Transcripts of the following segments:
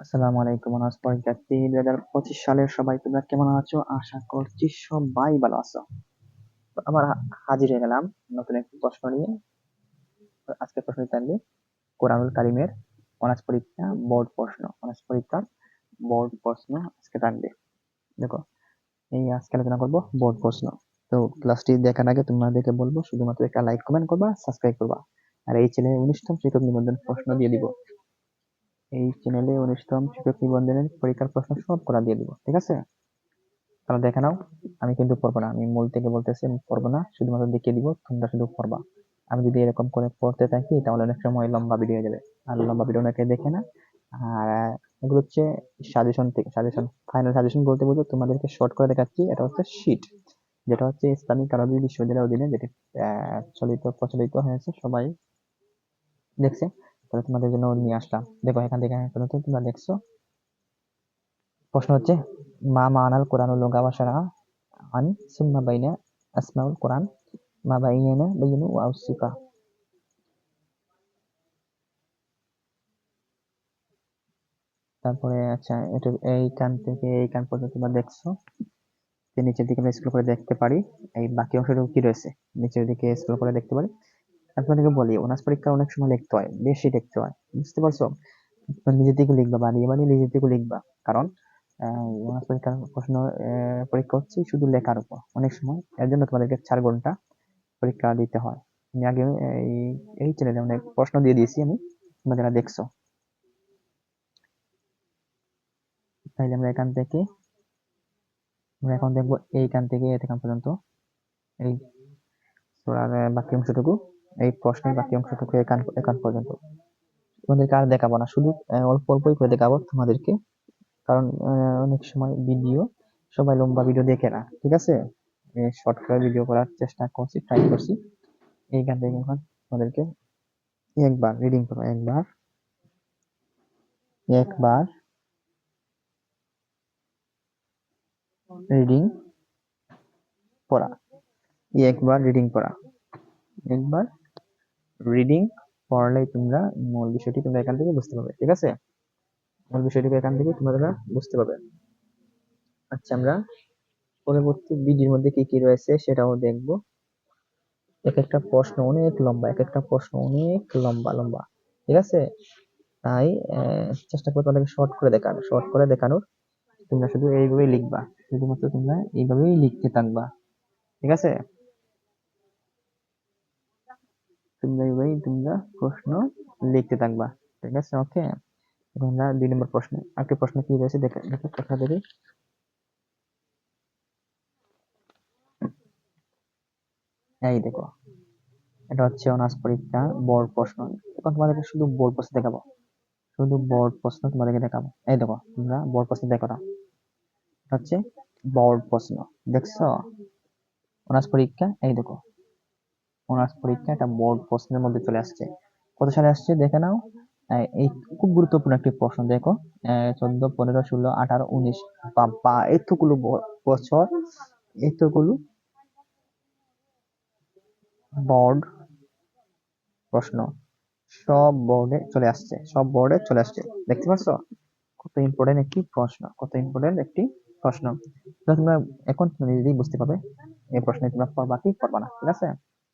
আসসালামু আলাইকুম অনার্স পরীক্ষার্থী 2025 সালের সবাই তোমরা কেমন আছো? আশা করছি সবাই ভালো আছো। তো আবার হাজির হয়ে গেলাম নতুন একটি প্রশ্ন নিয়ে। তো আজকের প্রশ্নটি থাকবে কোরআনুল কারিমের অনার্স পরীক্ষার বোর্ড প্রশ্ন আজকে থাকবে। দেখো, এই আজকে আলোচনা করবো বোর্ড প্রশ্ন। তো ক্লাসটি দেখার আগে তোমাদেরকে বলবো শুধুমাত্র একটা লাইক কমেন্ট করবা, সাবস্ক্রাইব করবা। আর এই চ্যানেলে 19তম শিক্ষক নিবন্ধন প্রশ্ন দিয়ে দিব। এই চ্যানেলে 19তম শিক্ষক নিবন্ধনের পরীক্ষার প্রশ্ন সব করা দিয়ে দিব, ঠিক আছে? তাহলে দেখে নাও। আমি কিন্তু পড়বো না, আমি মূল থেকে বলতেছি আমি পড়বো না, শুধুমাত্র দেখিয়ে দিব, তোমরা শুধু পড়বা। আমি যদি এরকম করে পড়তে থাকি তাহলে অনেক সময় লম্বা ভিডিও হয়ে যাবে, আর লম্বা ভিডিও অনেকে দেখে না। আর এগুলো হচ্ছে সাজেশন, ফাইনাল সাজেশন বলতে বলতে তোমাদেরকে শর্ট করে দেখাচ্ছি। এটা হচ্ছে শীট, যেটা হচ্ছে ইসলামিক আরবি বিশ্ববিদ্যালয়ের অধীনে, যেটি প্রচলিত হয়েছে, সবাই দেখছে। তাহলে তোমাদের জন্য নিয়ে আসলাম। দেখো, এখান থেকে এখন পর্যন্ত তোমরা দেখছো। প্রশ্ন হচ্ছে মা মানাল কোরআন লুগা ওয়া শারআ আন সুম্মা বাইনা আসমাউল কোরআন মা বাইয়িনু ওয়া উসিফা। তারপরে আচ্ছা, এটা এইখান থেকে এইখান পর্যন্ত তোমরা দেখছো। নিচের দিকে আমরা স্ক্রল করে দেখতে পারি এই বাকি অংশটুকু কি রয়েছে। নিচের দিকে স্ক্রল করে দেখতে পারি। আপনাদেরকে বলি, অনার্স পরীক্ষা অনেক সময় লিখতে হয়, বেশি লিখতে হয়, বুঝতে পারছো? নিজের দিকে লিখবা, বানিয়ে বানিয়ে নিজের দিকে লিখবা। কারণ অনার্স পরীক্ষার প্রশ্ন, পরীক্ষা হচ্ছে শুধু লেখার উপর অনেক সময়। এর জন্য তোমাদেরকে 4 ঘন্টা পরীক্ষা দিতে হয়। আমি আগে এই এই চ্যানেলে অনেক প্রশ্ন দিয়ে দিয়েছি আমি, তোমরা যারা দেখছো। তাইলে আমরা এখন দেখবো এইখান থেকে এখান পর্যন্ত, এই সূরার বাকি অংশটুকু, এই প্রশ্নের বাকি অংশটুকু এখান এখান পর্যন্ত। তোমাদেরকে আর দেখাবো না, শুধু অল্প অল্পই করে দেখাবো তোমাদেরকে। কারণ অনেক সময় ভিডিও, সবাই লম্বা ভিডিও দেখে না, ঠিক আছে? শর্ট করে ভিডিও করার চেষ্টা করছি, ট্রাই করছি। এইখান থেকে এখন তোমাদেরকে একবার রিডিং করো, একবার একবার রিডিং পড়া, একবার রিডিং পড়া, একবার রিডিং পড়লেই তোমরা মূল বিষয়টি তোমরা এখান থেকে বুঝতে পারবে, ঠিক আছে? মূল বিষয়টি এখান থেকে তোমরা বুঝতে পারবে। আচ্ছা, আমরা পরবর্তী ভিডিওর মধ্যে কি কি রয়েছে সেটাও দেখবো। এক একটা প্রশ্ন অনেক লম্বা, এক একটা প্রশ্ন অনেক লম্বা লম্বা, ঠিক আছে? তাই চেষ্টা করবো তাদেরকে শর্ট করে দেখানোর। তোমরা শুধু এইভাবেই লিখবা, শুধুমাত্র তোমরা এইভাবেই লিখতে থাকবা, ঠিক আছে? তোমরা প্রশ্ন লিখতে থাকবা, ঠিক আছে? ওকে, এখন আমরা 2 নম্বর প্রশ্ন। আরেকটি প্রশ্ন কি রয়েছে দেখে দেখো, প্রশ্ন দেখি। এই দেখো, এটা হচ্ছে অনার্স পরীক্ষা বোর্ড প্রশ্ন। এখন তোমাদেরকে শুধু বোর্ড প্রশ্ন দেখাবো, শুধু বোর্ড প্রশ্ন তোমাদেরকে দেখাবো। এই দেখো, তোমরা বোর্ড প্রশ্ন দেখো না, এটা হচ্ছে বোর্ড প্রশ্ন, দেখছো? অনার্স পরীক্ষা, এই দেখো, অনার্স পরীক্ষা এটা বোর্ড প্রশ্নের মধ্যে চলে আসছে। কত সালে আসছে দেখে নাও। এই খুব গুরুত্বপূর্ণ একটি প্রশ্ন, দেখো। 14, 15, 16, 18, 19, বাবা এতগুলো বছর, এতগুলো বোর্ড প্রশ্ন, সব বোর্ডে চলে আসছে, সব বোর্ডে চলে আসছে। দেখতে পাচ্ছ কত ইম্পর্টেন্ট একটি প্রশ্ন, কত ইম্পর্টেন্ট একটি প্রশ্ন। তো তোমরা এখন তুমি নিজেই বুঝতে পারবে এই প্রশ্নে তোমরা পড়বা কি পড়বা না, ঠিক আছে?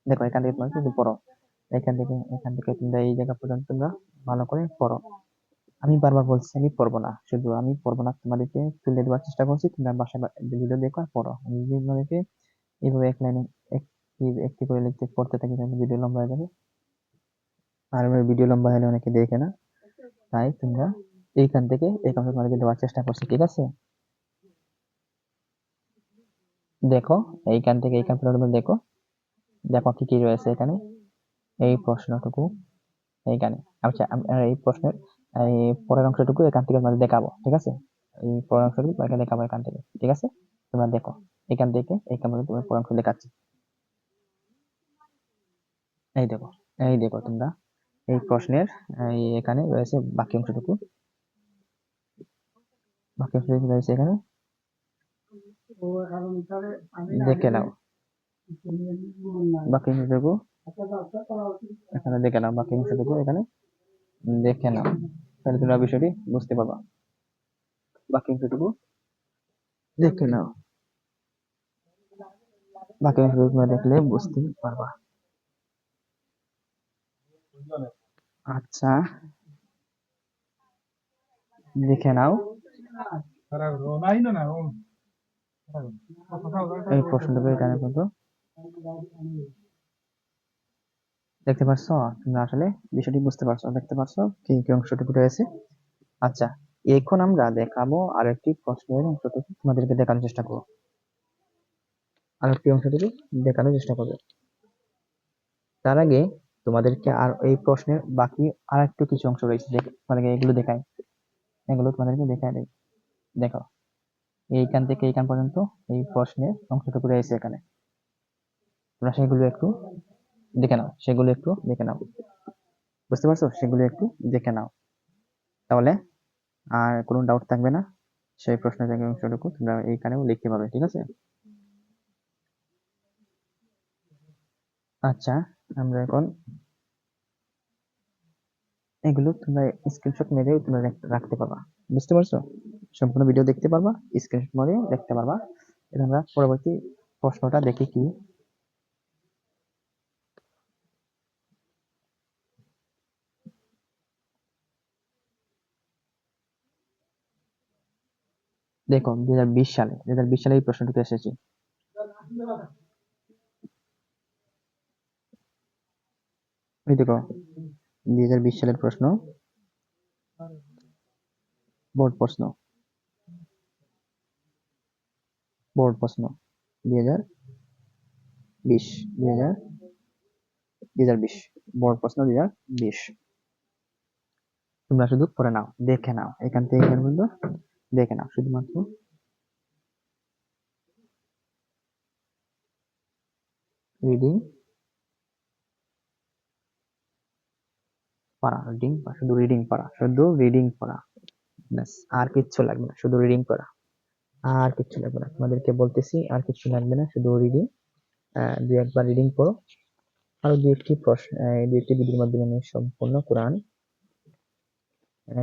দেখো, এখান থেকে তোমরা শুধু পড়ো, এখান থেকে তোমরা এই জায়গা পর্যন্ত তোমরা ভালো করে পড়ো। আমি বারবার বলছি আমি পড়বো না, শুধু আমি পড়বো না, তোমাদেরকে তুলে দেওয়ার চেষ্টা করছি। তোমরা বাসায় ভিডিও দেখো আর পড়ো। আমি যদি তোমাদেরকে এইভাবে এক লাইনে একটি একটি করে লিখতে পড়তে থাকি তাহলে ভিডিও লম্বা হয়ে যাবে, আর ভিডিও লম্বা হলে অনেকে দেখে না। তাই তোমরা এইখান থেকে তোমাদেরকে দেওয়ার চেষ্টা করছি, ঠিক আছে? দেখো, এইখান পর্যন্ত তোমরা দেখো, দেখো কি কি রয়েছে এখানে। এই প্রশ্নটুকু এইখানে। আচ্ছা, এই প্রশ্নের এই পরের অংশটুকু এখান থেকে তোমাদের দেখাবো, ঠিক আছে? এই পরের অংশটুকু তোমাকে দেখাবো এখান থেকে, ঠিক আছে? তোমরা দেখো, এখান থেকে এইখান পর্যন্ত তোমার পরের অংশ দেখাচ্ছি। এই দেখো, এই দেখো তোমরা এই প্রশ্নের এখানে রয়েছে বাকি অংশটুকু, বাকি অংশটুকু রয়েছে এখানে, দেখে নাও বাকি অংশটুকু, এখানে দেখে নাও বাকি অংশটুকু, এখানে দেখে নাও। তাহলে তোমরা বিষয়টি বুঝতে পারবা। বাকি অংশটুকু দেখে নাও, বাকি অংশটুকু তোমরা দেখলে বুঝতে পারবা। আচ্ছা, দেখে নাও এই প্রশ্নটুকু এখানে কিন্তু দেখতে পাচ্ছ, তোমরা আসলে বিষয়টি বুঝতে পারছো, দেখতে পাচ্ছ কি কি অংশটুকু রয়েছে। আচ্ছা, এখন আমরা দেখাবো আরেকটি প্রশ্নের অংশটুকু তোমাদেরকে দেখানোর চেষ্টা করবো, আরেকটি অংশটুকু দেখানোর চেষ্টা করবে। তার আগে তোমাদেরকে আর এই প্রশ্নের বাকি আর একটু কিছু অংশ রয়েছে, তোমাদেরকে এগুলো দেখাই, এগুলো তোমাদেরকে দেখায় দেয়। দেখো, এইখান থেকে এইখান পর্যন্ত এই প্রশ্নের অংশটুকু রয়েছে এখানে, তোমরা সেগুলো একটু দেখে নাও, সেগুলো একটু দেখে নাও, বুঝতে পারছো? সেগুলো একটু দেখে নাও, তাহলে আর কোনো ডাউট থাকবে না। সেই প্রশ্নের জায়গায় অংশটুকু তোমরা এইখানেও লিখতে পারবে, ঠিক আছে? আচ্ছা, আমরা এখন এগুলো তোমরা স্ক্রিনশট মেরেও তোমরা রাখতে পারবা, বুঝতে পারছো? সম্পূর্ণ ভিডিও দেখতে পারবা, স্ক্রিনশট মেরেও দেখতে পারবা। এটা আমরা পরবর্তী প্রশ্নটা দেখি কি। দেখো, 2020 সালে এই প্রশ্নটুকু এসেছে। এই দেখো, 2020 সালের প্রশ্ন, বোর্ড প্রশ্ন, বোর্ড প্রশ্ন 2020, 2020 বোর্ড প্রশ্ন 2020। তোমরা শুধু পড়ে নাও, দেখে নাও, এখান থেকে এখান পর্যন্ত দেখে নাও, শুধুমাত্র রিডিং পড়া, শুধু রিডিং পড়া, শুধু রিডিং পড়া, ব্যাস, আর কিচ্ছু লাগবে না, শুধু রিডিং পড়া, আর কিচ্ছু লাগবে না। তোমাদেরকে বলতেছি, আর কিছু লাগবে না, শুধু রিডিং। দুই একবার রিডিং পড়ো, আরো দুই একটি প্রশ্ন, দুই একটি ভিডিওর মাধ্যমে আমি সম্পূর্ণ কোরআন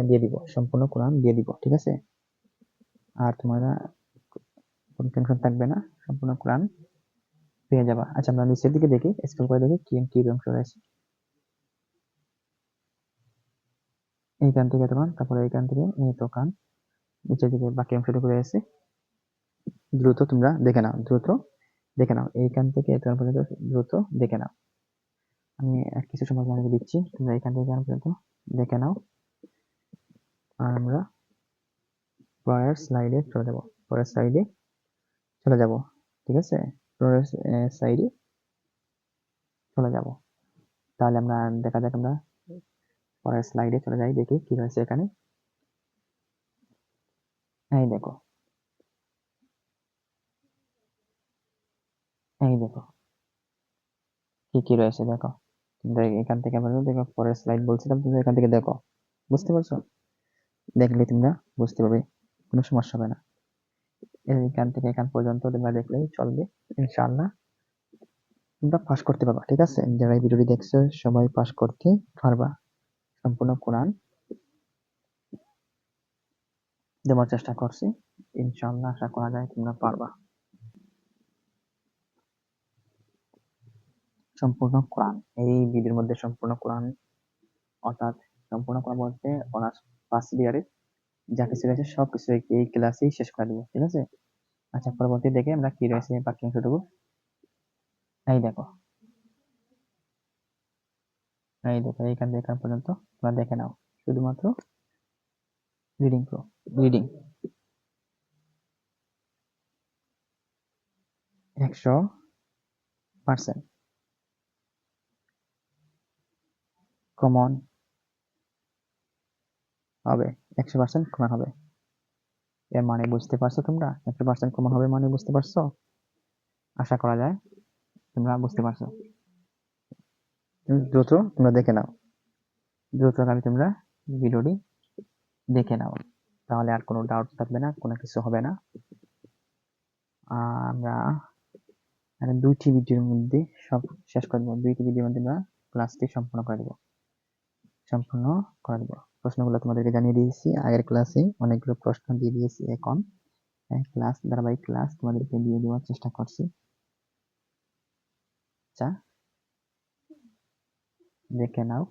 দিয়ে দিব, সম্পূর্ণ কোরআন দিয়ে দিব, ঠিক আছে? আর তোমরা কোনো টেনশন থাকবে না, সম্পূর্ণ কোরআন পেয়ে যাবা। আচ্ছা, আমরা নিচের দিকে দেখি, স্ক্রল করে দেখি কি কি অংশ রয়েছে। এইখান থেকে তখন, তারপরে এইখান থেকে এই দোকান, নিচের দিকে বাকি অংশটুকু রয়েছে। দ্রুত তোমরা দেখে নাও, দ্রুত দেখে নাও, এইখান থেকে এখান পর্যন্ত দ্রুত দেখে নাও। আমি কিছু সময় তোমাদেরকে দিচ্ছি, তোমরা এখান থেকে এখান পর্যন্ত দেখে নাও। আর আমরা পরের স্লাইডে চলে যাব, পরের স্লাইডে চলে যাব, ঠিক আছে? পরের স্লাইডে চলে যাব। তাহলে আমরা দেখা যাক, আমরা পরের স্লাইডে চলে যাই, দেখি কি রয়েছে এখানে। এই দেখো, এই দেখো কি কি রয়েছে, দেখো। তোমরা এখান থেকে আমরা দেখো, পরের স্লাইড বলছিলাম, তুমি এখান থেকে দেখো, বুঝতে পারছো? দেখলে তোমরা বুঝতে পারবে, কোনো সমস্যা হবে না। এখান থেকে এখান পর্যন্ত তোমরা দেখলেই চলবে, ইনশাআল্লাহ তোমরা পাস করতে পারবা, ঠিক আছে? যারা এই ভিডিওটি দেখছো সবাই পাস করতে পারবা। সম্পূর্ণ কোরআন দেওয়ার চেষ্টা করছি, ইনশাআল্লাহ আশা করা যায় তোমরা পারবা। সম্পূর্ণ কোরআন, এই ভিডিওর মধ্যে সম্পূর্ণ কোরআন, অর্থাৎ সম্পূর্ণ কোরআন বলতে অনার্স ফার্স্ট ইয়ারে যা কিছু রয়েছে সবকিছু এই ক্লাসেই শেষ করে দিব, ঠিক আছে? আচ্ছা, পরবর্তী দেখে আমরা কি রয়েছে বাকি অংশটুকু। এই দেখো, এই দেখো, এইখান থেকে এখান পর্যন্ত তোমরা দেখে নাও, শুধুমাত্র রিডিং প্রো, রিডিং 100% কমন হবে, 100% কমন হবে। এর মানে বুঝতে পারছো তোমরা? 100% কমন হবে মানে বুঝতে পারছো? আশা করা যায় তোমরা বুঝতে পারছো। দ্রুত তোমরা দেখে নাও, দ্রুতগামী তোমরা ভিডিওটি দেখে নাও, তাহলে আর কোনো ডাউট থাকবে না, কোনো কিছু হবে না। আমরা দুইটি ভিডিওর মধ্যে সব শেষ করে দেবো, দুইটি ভিডিওর মধ্যে আমরা ক্লাসটি সম্পূর্ণ করে দেবো, সম্পূর্ণ করে দেবো। প্রশ্নগুলো তোমাদেরকে জানিয়ে দিয়েছি আগের ক্লাসে, অনেকগুলো প্রশ্ন দিয়ে দিয়েছি। এখন ক্লাস, ধারাবাহিক ক্লাস তোমাদেরকে দিয়ে দেওয়ার চেষ্টা করছি। আচ্ছা, দেখে নাও।